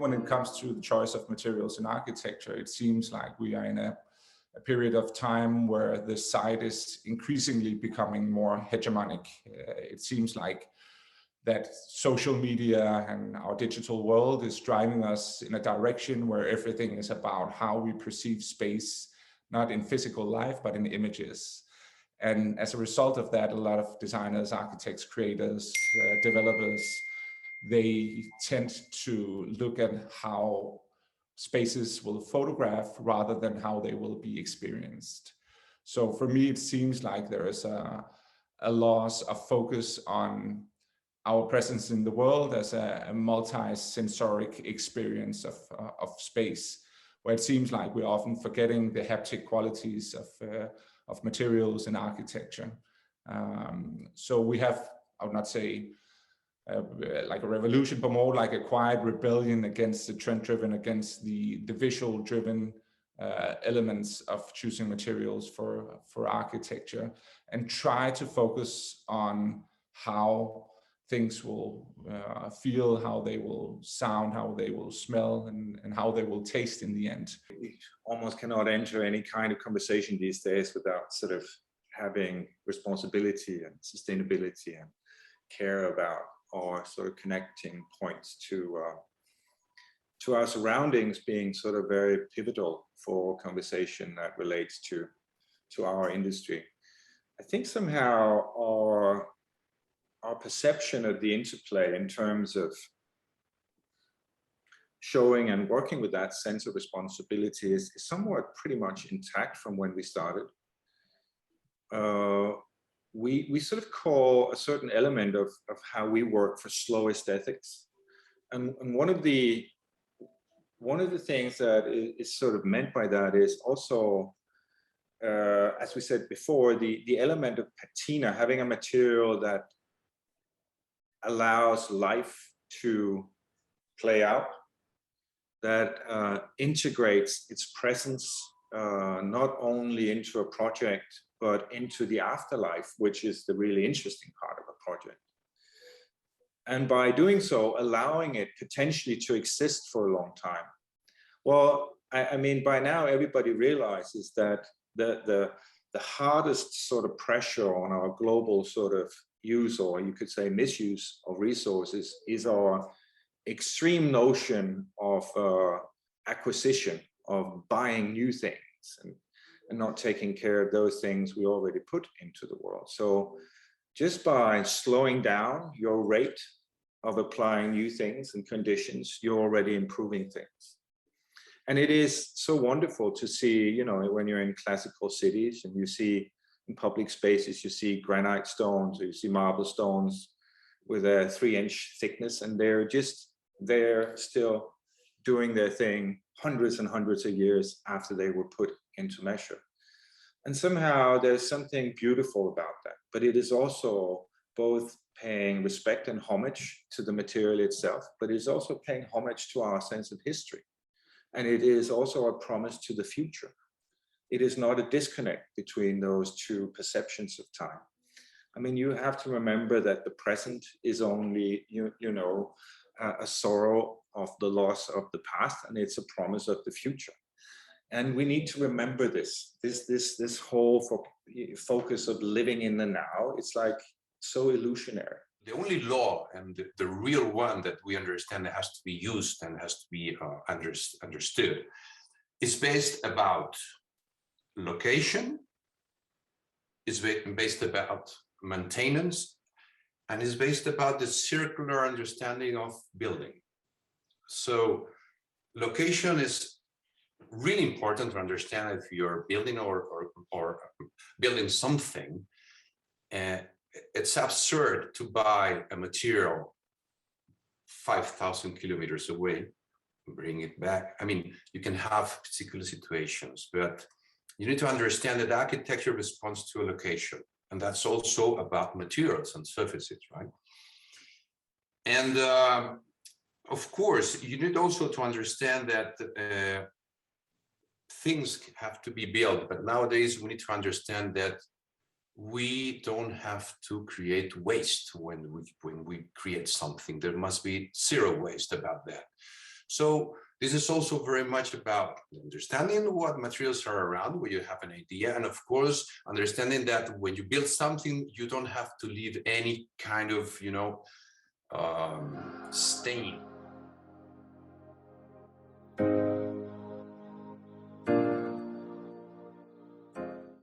when it comes to the choice of materials in architecture, it seems like we are in a period of time where the site is increasingly becoming more hegemonic. It seems like that social media and our digital world is driving us in a direction where everything is about how we perceive space, not in physical life, but in images. And as a result of that, a lot of designers, architects, creators, developers, they tend to look at how spaces will photograph rather than how they will be experienced. So for me, it seems like there is a loss of focus on our presence in the world as a multi-sensoric experience of space, where it seems like we're often forgetting the haptic qualities of materials and architecture. So we have, I would not say like a revolution, but more like a quiet rebellion against the trend-driven, against the visual-driven elements of choosing materials for architecture, and try to focus on how things will feel, how they will sound, how they will smell, and how they will taste in the end. We almost cannot enter any kind of conversation these days without sort of having responsibility and sustainability and care about our sort of connecting points to our surroundings being sort of very pivotal for conversation that relates to our industry. I think somehow our perception of the interplay in terms of showing and working with that sense of responsibility is somewhat pretty much intact from when we started. We sort of call a certain element of how we work for slow aesthetics. And one of the things that is sort of meant by that is also, as we said before, the element of patina, having a material that allows life to play out, that integrates its presence not only into a project, but into the afterlife, which is the really interesting part of a project. And by doing so, allowing it potentially to exist for a long time. Well, I mean, by now everybody realizes that the hardest sort of pressure on our global sort of use, or you could say misuse of resources, is our extreme notion of acquisition, of buying new things, and not taking care of those things we already put into the world. So just by slowing down your rate of applying new things and conditions, you're already improving things. And it is so wonderful to see, you know, when you're in classical cities and you see in public spaces, you see granite stones, or you see marble stones with a 3-inch thickness, and they're still doing their thing hundreds and hundreds of years after they were put into measure. And somehow there's something beautiful about that, but it is also both paying respect and homage to the material itself, but it's also paying homage to our sense of history. And it is also a promise to the future. It is not a disconnect between those two perceptions of time. I mean, you have to remember that the present is only, you know, a sorrow of the loss of the past, and it's a promise of the future. And we need to remember this whole focus of living in the now. It's like so illusionary. The only law, and the real one that we understand that has to be used and has to be understood, is based about location, is based about maintenance, and is based about the circular understanding of building. So location is really important to understand if you're building or building something. It's absurd to buy a material 5,000 kilometers away, bring it back. I mean, you can have particular situations, but you need to understand that architecture responds to a location, and that's also about materials and surfaces, right? And of course, you need also to understand that things have to be built, but nowadays we need to understand that we don't have to create waste when we create something. There must be zero waste about that. So this is also very much about understanding what materials are around, where you have an idea, and of course, understanding that when you build something, you don't have to leave any kind of, stain